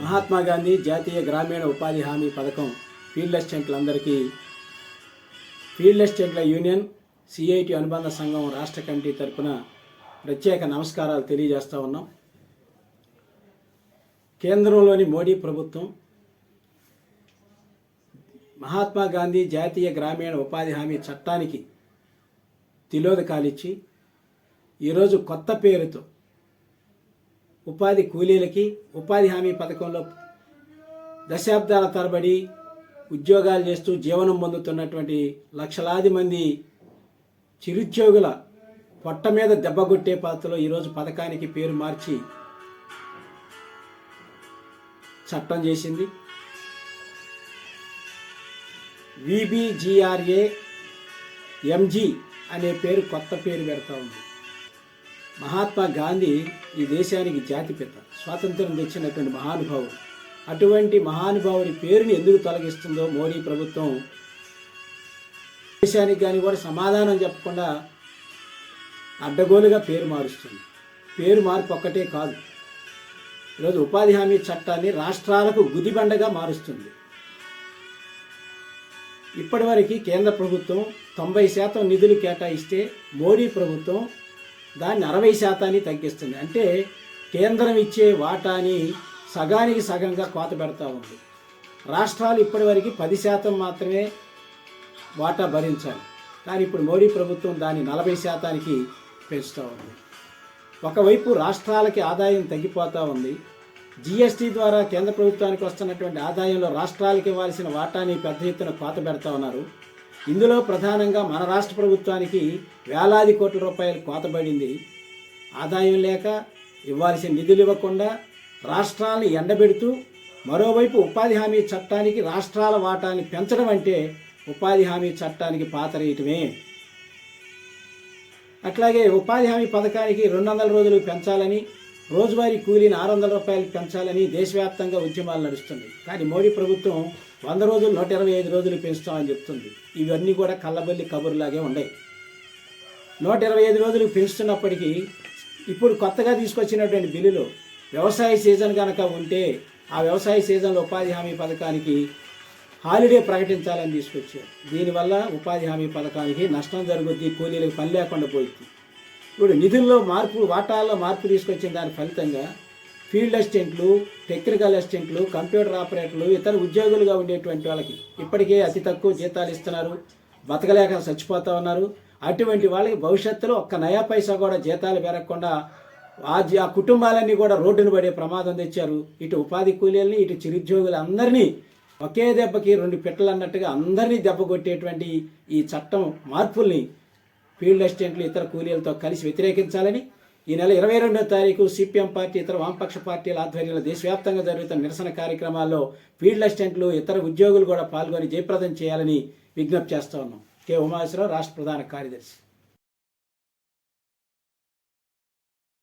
మహాత్మా గాంధీ జాతీయ గ్రామీణ ఉపాధి హామీ పథకం ఫీల్డ్ అసిస్టెంట్లందరికీ ఫీల్డ్ అసిస్టెంట్ల యూనియన్ సిఐటి అనుబంధ సంఘం రాష్ట్ర కమిటీ తరపున ప్రత్యేక నమస్కారాలు తెలియజేస్తూ ఉన్నాం. కేంద్రంలోని మోడీ ప్రభుత్వం మహాత్మా గాంధీ జాతీయ గ్రామీణ ఉపాధి హామీ చట్టానికి తిలోదకాలిచ్చి ఈరోజు కొత్త పేరుతో ఉపాధి కూలీలకి ఉపాధి హామీ పథకంలో దశాబ్దాల తరబడి ఉద్యోగాలు చేస్తూ జీవనం పొందుతున్నటువంటి లక్షలాది మంది చిరుద్యోగుల పొట్ట మీద దెబ్బగొట్టే పద్ధతిలో ఈరోజు పథకానికి పేరు మార్చి చట్టం చేసింది. VBGRA MG అనే పేరు కొత్త పేరు పెడతా ఉంది. మహాత్మా గాంధీ ఈ దేశానికి జాతిపిత, స్వాతంత్రం తెచ్చినటువంటి మహానుభావుడు. అటువంటి మహానుభావుడి పేరుని ఎందుకు తొలగిస్తుందో మోడీ ప్రభుత్వం దేశానికి కానీ కూడా సమాధానం చెప్పకుండా అడ్డగోలుగా పేరు మారుస్తుంది. పేరు మార్పు ఒక్కటే కాదు, ఈరోజు ఉపాధి హామీ చట్టాన్ని రాష్ట్రాలకు గుదిబండగా మారుస్తుంది. ఇప్పటివరకు కేంద్ర ప్రభుత్వం 90% నిధులు కేటాయిస్తే మోడీ ప్రభుత్వం దాన్ని 60% తగ్గిస్తుంది. అంటే కేంద్రం ఇచ్చే వాటాని సగానికి సగంగా కోత పెడతా ఉంది. రాష్ట్రాలు ఇప్పటివరకు 10% మాత్రమే వాటా భరించాలి, కానీ ఇప్పుడు మోడీ ప్రభుత్వం దాన్ని 40%కి పెంచుతూ ఉంది. ఒకవైపు రాష్ట్రాలకి ఆదాయం తగ్గిపోతూ ఉంది. GST ద్వారా కేంద్ర ప్రభుత్వానికి వస్తున్నటువంటి ఆదాయంలో రాష్ట్రాలకు ఇవ్వాల్సిన వాటాని పెద్ద ఎత్తున కోత పెడతా ఉన్నారు. ఇందులో ప్రధానంగా మన రాష్ట్ర ప్రభుత్వానికి వేలాది కోట్ల రూపాయలు కోతబడింది. ఆదాయం లేక ఇవ్వాల్సిన నిధులు ఇవ్వకుండా రాష్ట్రాలను ఎండబెడుతూ మరోవైపు ఉపాధి హామీ చట్టానికి రాష్ట్రాల వాటాని పెంచడం అంటే ఉపాధి హామీ చట్టానికి పాతరేయటమే. అట్లాగే ఉపాధి హామీ పథకానికి 200 రోజులు పెంచాలని, రోజువారీ కూలీని 600 రూపాయలు పెంచాలని దేశవ్యాప్తంగా ఉద్యమాలు నడుస్తున్నాయి. కానీ మోడీ ప్రభుత్వం 100 రోజులు 125 రోజులు పెంచుతామని చెప్తుంది. ఇవన్నీ కూడా కళ్ళబల్లి కబుర్లాగే ఉన్నాయి. 125 రోజులు పెంచుతున్నప్పటికీ ఇప్పుడు కొత్తగా తీసుకొచ్చినటువంటి బిల్లులో వ్యవసాయ సీజన్ కనుక ఉంటే ఆ వ్యవసాయ సీజన్లో ఉపాధి హామీ పథకానికి హాలిడే ప్రకటించాలని తీసుకొచ్చారు. దీనివల్ల ఉపాధి హామీ పథకానికి నష్టం జరుగుద్ది, కూలీలకు పని లేకుండా పోయింది. ఇప్పుడు నిధుల్లో మార్పు, వాటాల్లో మార్పు తీసుకొచ్చిన దాని ఫలితంగా ఫీల్డ్ అసిస్టెంట్లు, టెక్నికల్ అసిస్టెంట్లు, కంప్యూటర్ ఆపరేటర్లు, ఇతర ఉద్యోగులుగా ఉండేటువంటి వాళ్ళకి ఇప్పటికే అతి తక్కువ జీతాలు ఇస్తున్నారు, బతకలేక చచ్చిపోతూ ఉన్నారు. అటువంటి వాళ్ళకి భవిష్యత్తులో ఒక్క నయా పైసా కూడా జీతాలు పెరగకుండా ఆ కుటుంబాలన్నీ కూడా రోడ్డును పడే ప్రమాదం తెచ్చారు. ఇటు ఉపాధి కూలీలని, ఇటు చిరుద్యోగులందరినీ ఒకే దెబ్బకి 2 పిట్టలు అన్నట్టుగా అందరినీ దెబ్బ కొట్టేటువంటి ఈ చట్టం మార్పుల్ని ఫీల్డ్ అసిస్టెంట్లు ఇతర కూలీలతో కలిసి వ్యతిరేకించాలని ఈ నెల 22వ తారీఖు CPM పార్టీ, ఇతర వామపక్ష పార్టీల ఆధ్వర్యంలో దేశవ్యాప్తంగా జరుగుతున్న నిరసన కార్యక్రమాల్లో ఫీల్డ్ అసిస్టెంట్లు, ఇతర ఉద్యోగులు కూడా పాల్గొని జయప్రదం చేయాలని విజ్ఞప్తి చేస్తూ ఉన్నాం. కె. ఉమాశ్వరరావు, రాష్ట్ర ప్రధాన కార్యదర్శి.